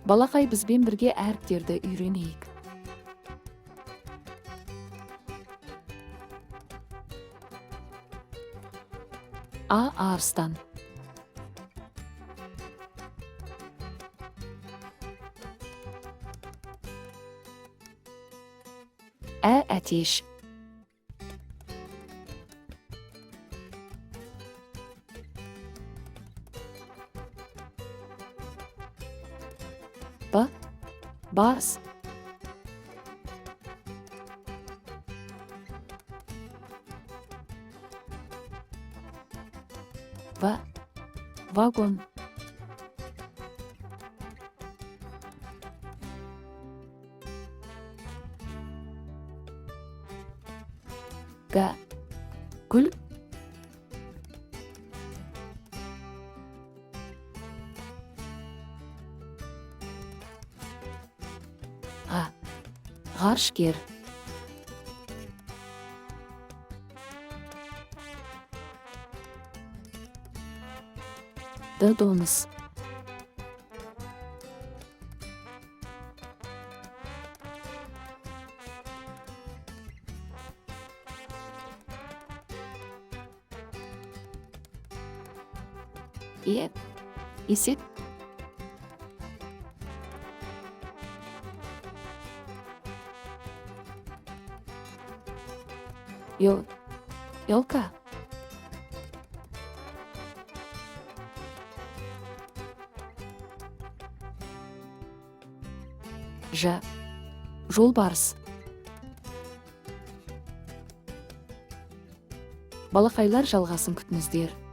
Балақай бізбен бірге әріптерді үйренейік. А. Арыстан. Ә. Әтеш. Б. Барс. В. Вагон. Г. Гүл. Ға. Ғарышкер. Д. Доңыз. Е. Есек. Елка. Ж. Жолбарыс. Балақайлар жалғасын күтіңіздер.